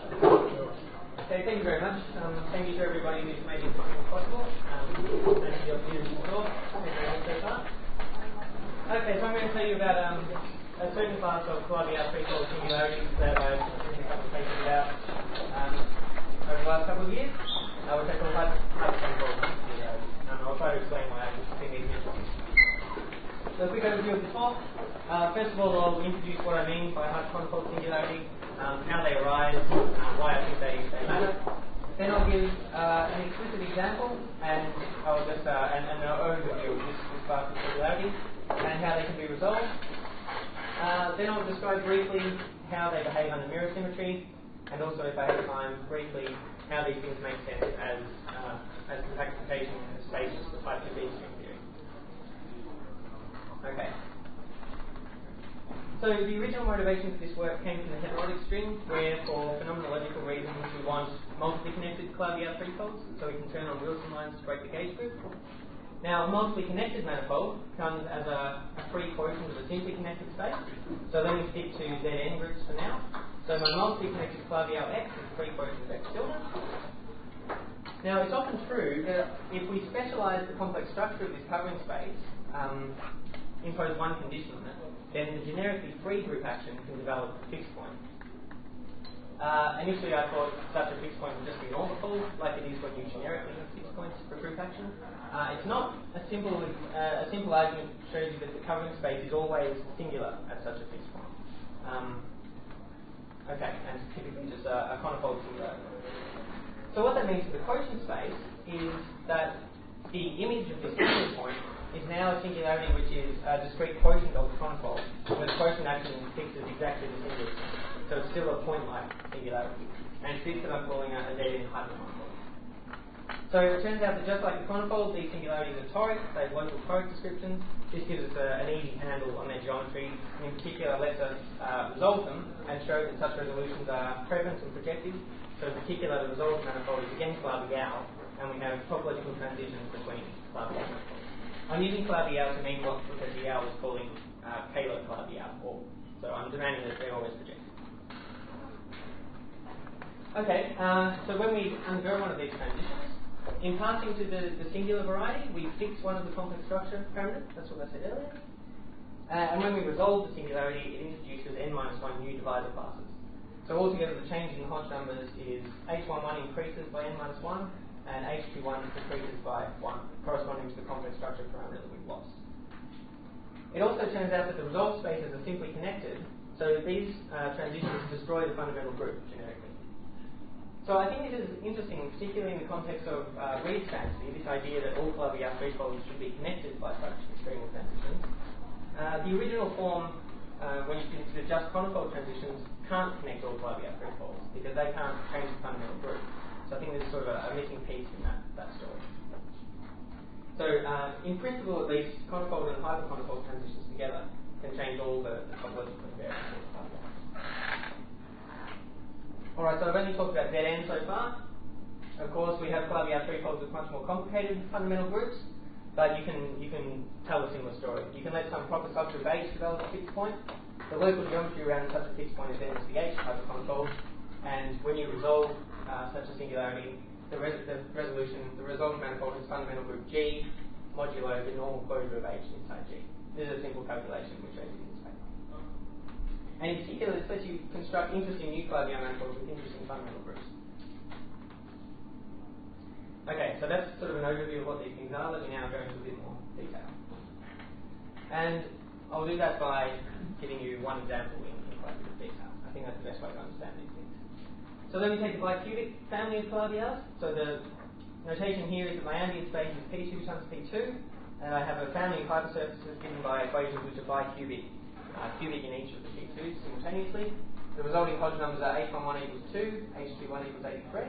Okay, thank you very much. Thank you to everybody who's made this possible. Thank you for the opportunity to talk. Thank you very much so far. Okay, so I'm going to tell you about a certain class of Calabi-Yau threefold singularities that I've written a couple of papers about over the last couple of years, which I call hyperconical singularities. I'll try to explain why I think these are interesting. So a quick overview of the talk. First of all, I'll introduce what I mean by hyperconical singularity, how they arise, why I think they matter. Then I'll give an explicit example and I'll just and an overview of this class of singularities and how they can be resolved. Then I'll describe briefly how they behave under mirror symmetry, and also, if I have time, briefly how these things make sense as compactification of spaces for type 2B string theory. Okay. So the original motivation for this work came from the heterotic string, where for phenomenological reasons we want multiply connected Calabi-Yau threefolds, so we can turn on Wilson lines to break the gauge group. Now, a multiply connected manifold comes as a free quotient of a simply connected space, so let me stick to Zn groups for now. So my multiply connected Calabi-Yau X is a free quotient of X tilde. Now, it's often true that if we specialize the complex structure of this covering space, impose one condition on it, then the generically free group action can develop a fixed point. Initially I thought such a fixed point would just be normal, like it is when you generically have fixed points for group action. It's not. A simple argument shows you that the covering space is always singular at such a fixed point. Okay, and it's typically just a conifold singularity. So what that means for the quotient space is that the image of this singular point is now a singularity which is a discrete quotient of the conifold, where the quotient action fixes exactly the singular point. So it's still a point-like singularity. And it's this that I'm calling a Zn hyperconifold. So it turns out that just like the conifold, these singularities are toric, they have local toric descriptions. This gives us an easy handle on their geometry, and in particular lets us resolve them and show that such resolutions are preference and projective. So in particular, the resolved manifold is again Calabi-Yau, and we have topological transitions between Calabi-Yau manifolds. I'm using Calabi-Yau to mean what Professor Yau was calling Taylor Calabi-Yau, so I'm demanding that they're always projective. Okay, so when we undergo one of these transitions, in passing to the singular variety, we fix one of the complex structure parameters, that's what I said earlier. And when we resolve the singularity, it introduces n-1 new divisor classes. So altogether the change in the Hodge numbers is h11 increases by n-1 and h21 decreases by 1, corresponding to the complex structure parameter that we've lost. It also turns out that the resolved spaces are simply connected, so these transitions destroy the fundamental group generically. So I think this is interesting, particularly in the context of Rhys Davies, this idea that all Calabi-Yau threefolds should be connected by such extremal transitions. The original form, when you consider just conifold transitions, can't connect all Calabi-Yau threefolds because they can't change the fundamental group. So I think there's sort of a missing piece in that story. So in principle, at least, conifold and hyperconifold transitions together can change all the topological invariants. Alright, so I've only talked about Zn so far. Of course, we have Calabi-Yau threefolds with much more complicated fundamental groups, but you can tell a similar story. You can let some proper subgroup H develop a fixed point. The local geometry around such a fixed point is then the H hyperconifold, and when you resolve such a singularity, the resolved manifold is fundamental group G modulo the normal closure of H inside G. This is a simple calculation which I did in this paper. And in particular, this lets you construct interesting new Calabi-Yau manifolds with interesting fundamental groups. Okay, so that's sort of an overview of what these things are. Let me now go into a bit more detail. And I'll do that by giving you one example in quite a bit of detail. I think that's the best way to understand these things. So let me take the bicubic family of Calabi-Yaus. So the notation here is that my ambient space is P2 times P2, and I have a family of hypersurfaces given by equations which are bicubic, cubic in each of the P2s simultaneously. The resulting Hodge numbers are h11 equals 2, h21 equals 83.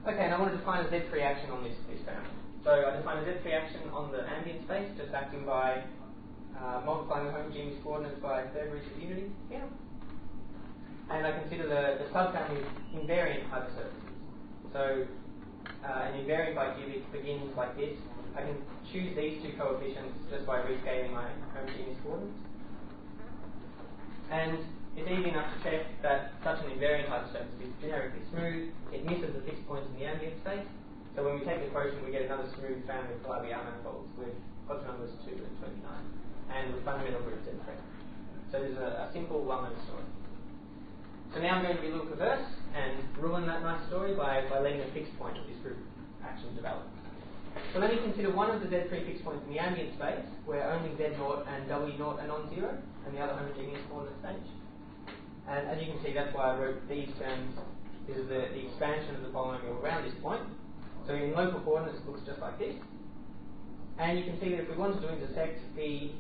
Okay, and I want to define a Z-free action on this family. So I define a Z-free action on the ambient space, just acting by multiplying the homogeneous coordinates by third reach of unity here. And I consider the subfamily of invariant hypersurfaces. So an invariant bicubic begins like this. I can choose these two coefficients just by rescaling my homogeneous coordinates. And it's easy enough to check that such an invariant hypersurface is generically smooth. It misses the fixed points in the ambient space. So when we take the quotient, we get another smooth family of Calabi-Yau manifolds with Hodge numbers 2 and 29, and with fundamental group Z3. So there's a simple, well-known story. So now I'm going to be a little perverse and ruin that nice story by letting a fixed point of this group action develop. So let me consider one of the Z3 fixed points in the ambient space, where only Z0 and W0 are non-zero, and the other homogeneous coordinate stage. And as you can see, that's why I wrote these terms. This is the expansion of the polynomial around this point. So in local coordinates, it looks just like this. And you can see that if we wanted to intersect the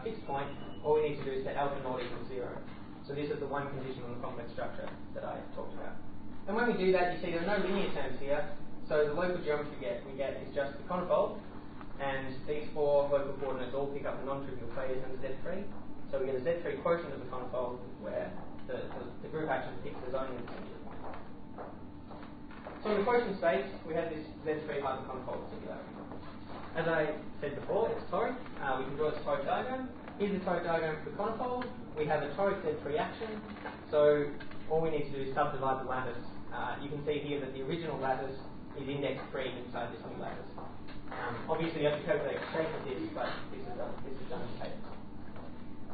fixed point, all we need to do is set alpha naught equals 0. So this is the one condition on the complex structure that I talked about. And when we do that, you see there are no linear terms here. So the local geometry we get is just the conifold, and these four local coordinates all pick up the non-trivial phase under Z3. So we get a Z3 quotient of the conifold where the group action picks the zoning of the singular point. So in the quotient space, we have this Z3 hyperconifold singularity. As I said before, it's toric. We can draw its toric diagram. Here's the toric diagram for the conifold. We have a toric Z3 action. So all we need to do is subdivide the lattice. You can see here that the original lattice is index 3 inside this new lattice. Obviously, you have to calculate the shape of this, but this is done in paper.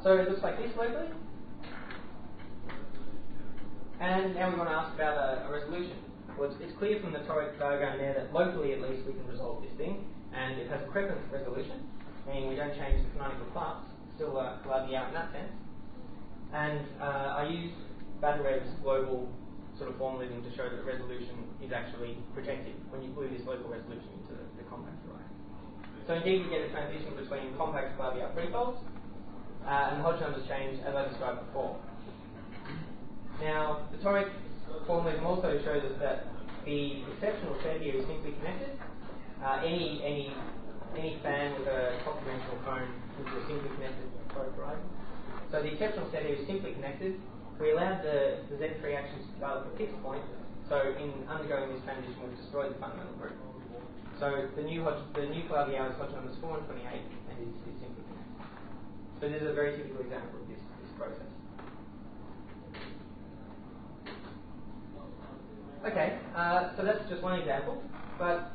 So it looks like this locally. And now we want to ask about a resolution. Well, it's clear from the toric diagram there that locally, at least, we can resolve this thing, and it has a Kreppel resolution, meaning we don't change the canonical class. Still Calabi-Yau in that sense. And I used Batterev's global sort of formalism to show that resolution is actually projective when you glue this local resolution into the compact variety. So indeed, we get a transition between compact Calabi-Yau prefolds, and the Hodge numbers change as I described before. Now, the toric formalism also shows us that the exceptional set here is simply connected. Any fan with a top-dimensional cone would be a simply connected toric variety. So the exceptional set here is simply connected. We allowed the Z3 actions to develop a fixed point. So in undergoing this transition, we've destroyed the fundamental group. So the new Calabi-Yau is Hodge numbers 4 and 28, and is simply connected. So this is a very typical example of this process. Okay, so that's just one example, but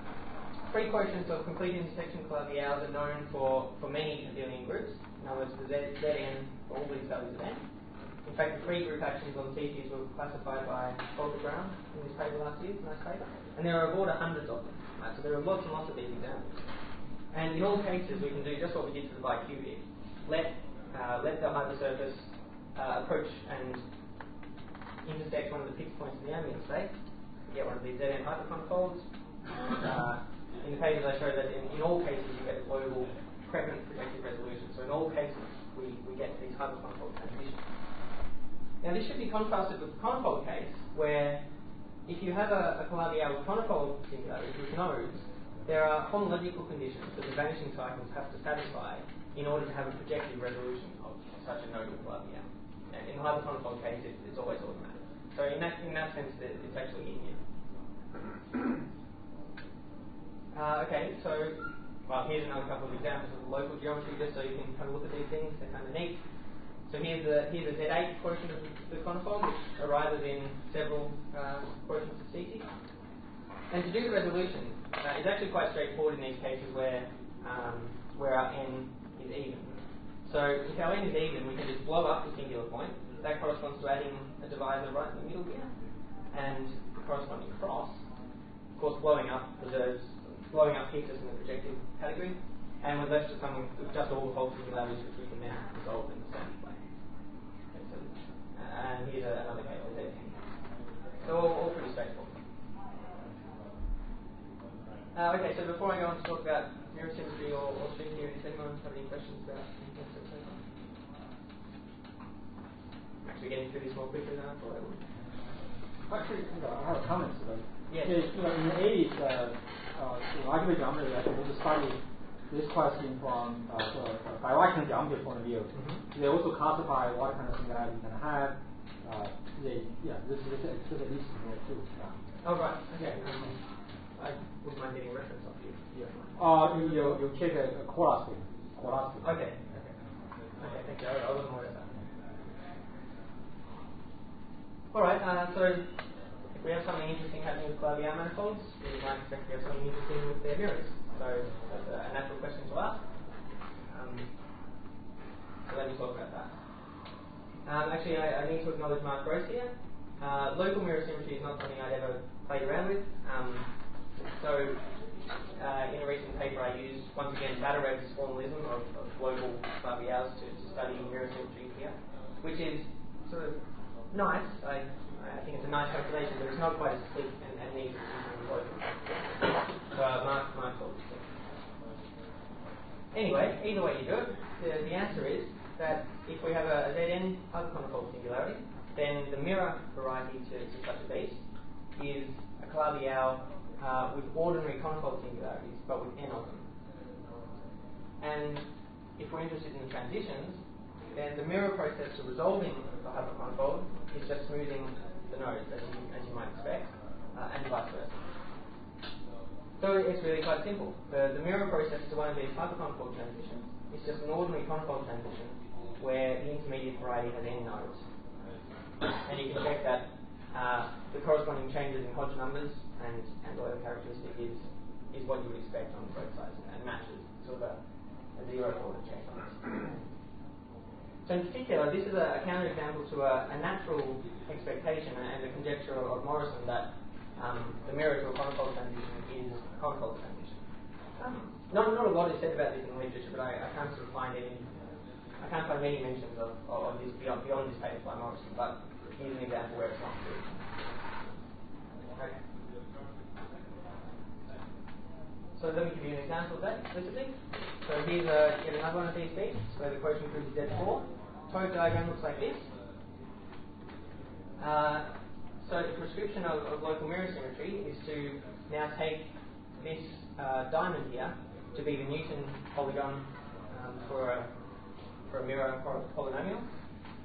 free quotients of complete intersection Calabi-Yaus are known for many abelian groups. In other words, the Zn for all these values of n. In fact, the free group actions on CTs were classified by Volker Brown in this paper last year, nice paper, and there are about hundreds of them. So there are lots and lots of these examples. And in all cases, we can do just what we did to the BiQ here. Let the hypersurface approach and intersect one of the fixed points in the ambient state. Get one of these Zn hyperconifolds. In the pages I showed that in all cases you get a global Kreppel projective resolution. So in all cases we get these hyperconifold transitions. Now this should be contrasted with the conifold case, where if you have a Calabi-Yau conifold singularity with nodes, there are homological conditions that the vanishing cycles have to satisfy in order to have a projective resolution of such a nodal Calabi-Yau. In the hyperconifold case, it's always automatic. So in that sense, it's actually in here. Okay, so here's another couple of examples of local geometry, just so you can have a look at these things. They're kind of neat. So here's a Z8 quotient of the conifold, which arises in several quotients of CT. And to do the resolution, it's actually quite straightforward in these cases where our n is even. So if our n is even, we can just blow up the singular point. That corresponds to adding a divisor right in the middle here, and the corresponding cross. Of course, blowing up keeps us in the projective category, and we're left with just all the whole singularities which we can now resolve in the same way. Okay, so, and here's another case of Z10. So all pretty straightforward. Okay, so before I go on to talk about mirror symmetry or string theory, does anyone have any questions about anything so far? Actually getting through this more quickly than I thought I would. Actually, I have a comment to that. Yes. In the 80s, algebraic geometry actually to study this question from directional geometry point of view. Mm-hmm. They also classify what kind of singularity you can have. This is at least there too. Yeah. Oh right. Okay. I wouldn't mind getting a reference off you. You check a Koolhaas thing. Okay. Thank you. I wasn't aware of that. Alright, so if we have something interesting happening with Clavier manifolds, we might expect to have something interesting with their mirrors. So that's a natural question to ask. So let me talk about that. Actually, I need to acknowledge Mark Gross here. Local mirror symmetry is not something I'd ever played around with. In a recent paper I used, once again, Badarev's formalism of global Claviers to study mirror symmetry here, which is sort of nice. I think it's a nice calculation, but it's not quite as sleek and neat as using local. So Mark told us. Anyway, either way you do it, the answer is that if we have a Zn hyperconifold singularity, then the mirror variety to such a beast is a Clavier with ordinary conifold singularities, but with n of them. And if we're interested in the transitions, then the mirror process to resolving the hyperconifold is just smoothing the nodes, as you might expect, and vice versa. So it's really quite simple. The mirror process to one of these hyperconifold transitions is just an ordinary conifold transition where the intermediate variety has n nodes. And you can check that the corresponding changes in Hodge numbers and the characteristic is what you would expect on both sides and matches sort of a zero order change. So in particular, this is a counterexample to a natural expectation and a conjecture of Morrison that the mirror to a conifold transition is a conifold transition. Not a lot is said about this in literature, but I can't sort of find many mentions of this beyond this paper by Morrison, but here's an example where it's not true. Okay. So let me give you an example of that explicitly. So here's yet another one of these beats where the quotient group is Z4. Toph diagram looks like this. So the prescription of local mirror symmetry is to now take this diamond here to be the Newton polygon for a mirror polynomial.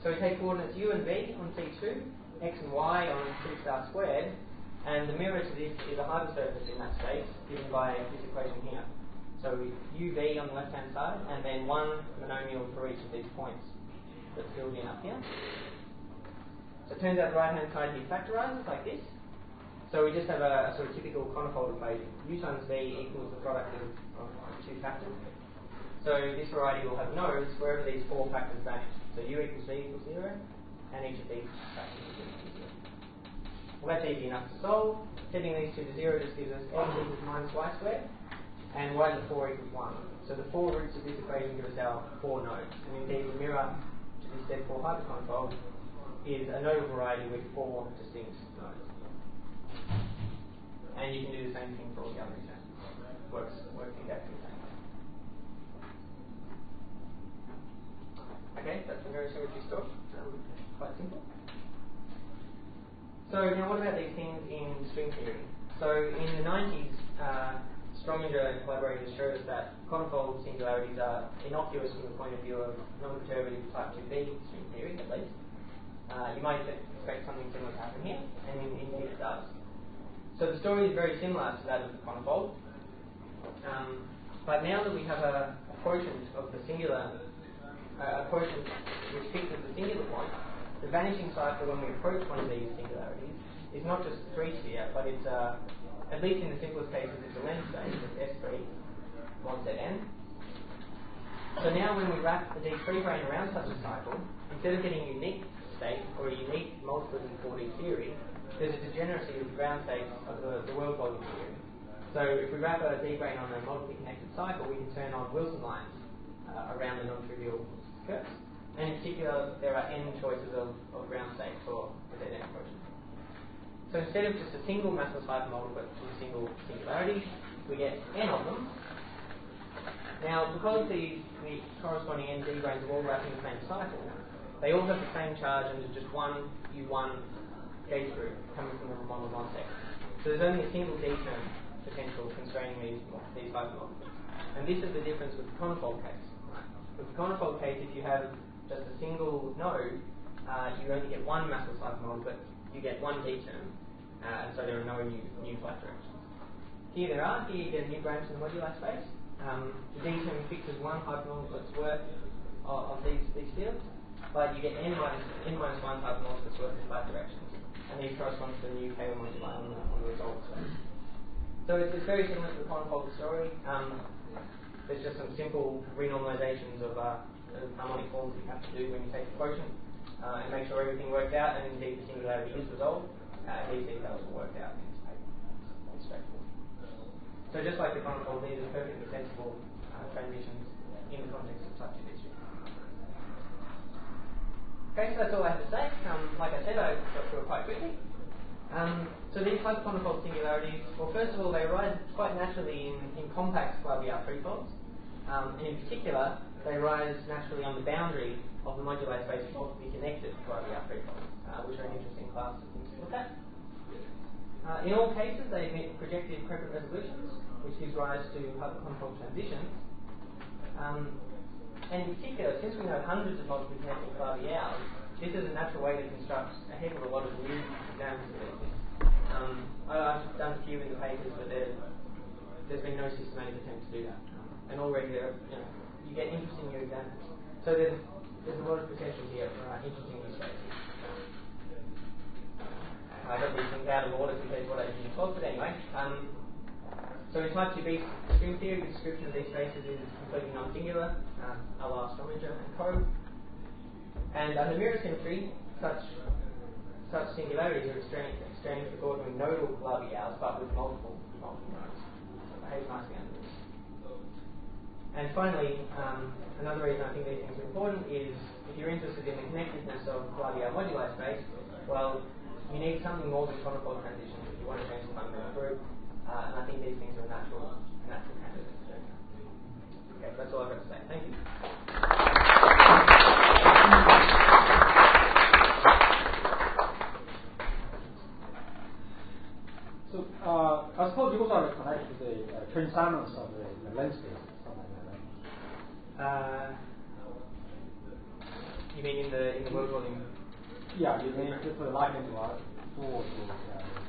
So we take coordinates u and v on C2, x and y on 2 star squared, and the mirror to this is a hypersurface in that space given by this equation here. So uv on the left hand side, and then one monomial for each of these points that's filled in up here. So it turns out the right hand side here factorizes like this. So we just have a sort of typical conifold equation. U times v equals the product of two factors. So this variety will have nodes wherever these four factors vanish. So u equals v equals 0, and each of these factors is equal to 0. Well, that's easy enough to solve. Setting these two to 0 just gives us x equals minus y squared, and y to the 4 equals 1. So the four roots of this equation give us our four nodes. And indeed, the mirror to this Z4 hyperconifold is a nodal variety with four distinct nodes. And you can do the same thing for all the other examples. Works exactly the same way. Okay, that's the mirror symmetry story. Quite simple. So now what about these things in string theory? So in the 90s, Strominger and collaborators showed us that conifold singularities are innocuous from the point of view of non-perturbative type 2B string theory, at least. You might expect something similar to happen here, and indeed it does. So the story is very similar to that of the conifold. But now that we have a quotient of the singular, a quotient which fixes the singular point, the vanishing cycle when we approach one of these singularities is not just a 3-sphere, but it's at least in the simplest cases, it's a length space, it's S3 mod Zn. So now when we wrap the D3 brane around such a cycle, instead of getting a unique state or a unique multiplicity 4D theory, there's a degeneracy of the ground states of the world volume theory. So if we wrap a D brane on a multiply connected cycle, we can turn on Wilson lines around the non-trivial curves. And in particular, there are n choices of ground states for the Zn quotient. So instead of just a single massless hypermodal, but just a single singularity, we get n of them. Now, because the corresponding n D branes are all wrapping the same cycle, they all have the same charge under just one U1 gauge group coming from the Riemann section. So there's only a single D term potential constraining these hypermodals. And this is the difference with the conifold case. With the conifold case, if you have just a single node, you only get one massless hypermodal, but you get one D term, and so there are no new flat directions. Here there are. Here you get a new branch in the modular space. The D term fixes one hypermodulus worth of these fields, but you get n minus one hypermodulus worth of flat directions. and these correspond to the new Taylor moduli on the result space. So it's very similar to the conifold story. There's just some simple renormalizations of harmonic forms that you have to do when you take the quotient and make sure everything works out, and indeed the singularity is resolved. These details will work out in this paper. It's straightforward. So just like the conifold, these are perfectly sensible transitions in the context of such a history. Okay, so that's all I have to say. Like I said, I got through it quite quickly. So these type of conifold singularities, well, first of all, they arise quite naturally in compact Flaviar trefolds. And in particular, they arise naturally on the boundary of the moduli space of multiply connected Flaviar trefolds, which are an interesting class of things to look at. In all cases, they emit projective covariant resolutions, which gives rise to hyperconifold transitions. And in particular, since we know hundreds of multiply connected Flaviars, this is a natural way to construct a heck of a lot of new examples of these things. I've done a few in the papers, but there's been no systematic attempt to do that. And already you get interesting new examples. So there's a lot of potential here for interesting use cases. I got these things out of order compared to what I did in talk, but anyway. So in type 2b string theory, the description of these spaces is completely non-singular, a la Strominger and Co. And under mirror symmetry, such singularities are exchanged according with nodal Flaviars, but with multiple nodes. So it behaves nicely under this. And finally, another reason I think these things are important is if you're interested in the connectedness of Flaviar moduli space, well, you need something more than conifold transitions if you want to change the fundamental group. And I think these things are a natural candidate to do. Okay, so that's all I've got to say. Thank you. So I suppose you also connect to the transitions of the length space, something like that. You mean in the world volume? Yeah, you mean just for the light into our towards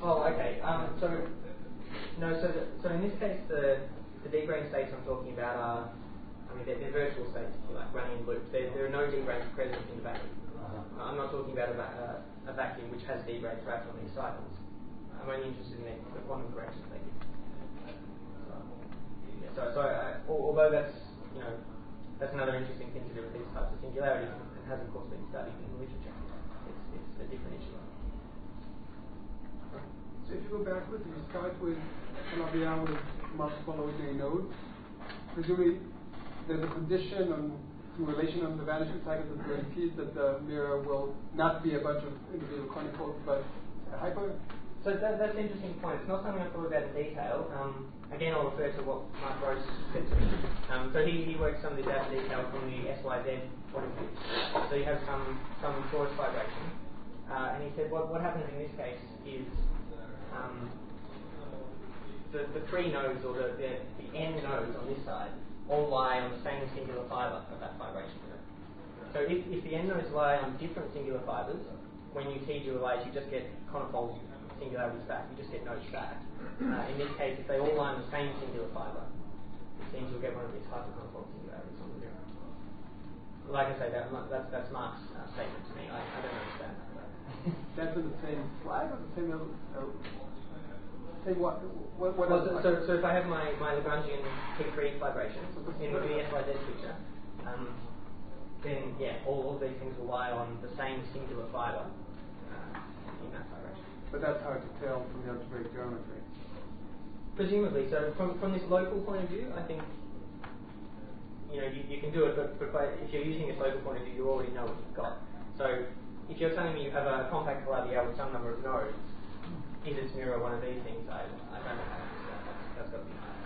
Oh, okay. So in this case, the degrained states I'm talking about are, they're virtual states, if you like, running in loops. There are no degrains present in the vacuum. I'm not talking about a vacuum which has degrains wrapped on these cycles. I'm only interested in the quantum corrections they give. Although that's another interesting thing to do with these types of singularities, and has of course been studied in the literature. It's a different issue. So if you go backwards, if you start with Flaviar with multiple ordinary nodes, presumably there's a condition on some relation on the vanishing cycles that guarantees that the mirror will not be a bunch of individual conifolds, but a hyper. So that's an interesting point. It's not something I thought about in detail. Again, I'll refer to what Mark Rose said to me. So he works some of this out in detail from the SYZ point of view. So you have some torus vibration. And he said what happens in this case is the three nodes, or the n nodes on this side, all lie on the same singular fibre of that vibration. So if the n nodes lie on different singular fibres, when you T-dualize, you just get conifold singularities back, you just get nodes back. In this case, if they all lie on the same singular fibre, it seems you'll get one of these hyperconifold singularities on the mirror. Like I say, that's Mark's statement to me. I don't understand that. That's in the same slide or the same level? So if I have my Lagrangian P3 vibrations in the SYZ picture, then all of these things will lie on the same singular fibre in that vibration. But that's hard to tell from the algebraic geometry. Presumably, so from this local point of view, I think you can do it, but if you're using this local point of view, you already know what you've got. So if you're telling me you have a compact Flaviar with some number of nodes, is its mirror one of these things? I don't know how to answer that. That's got to be hard.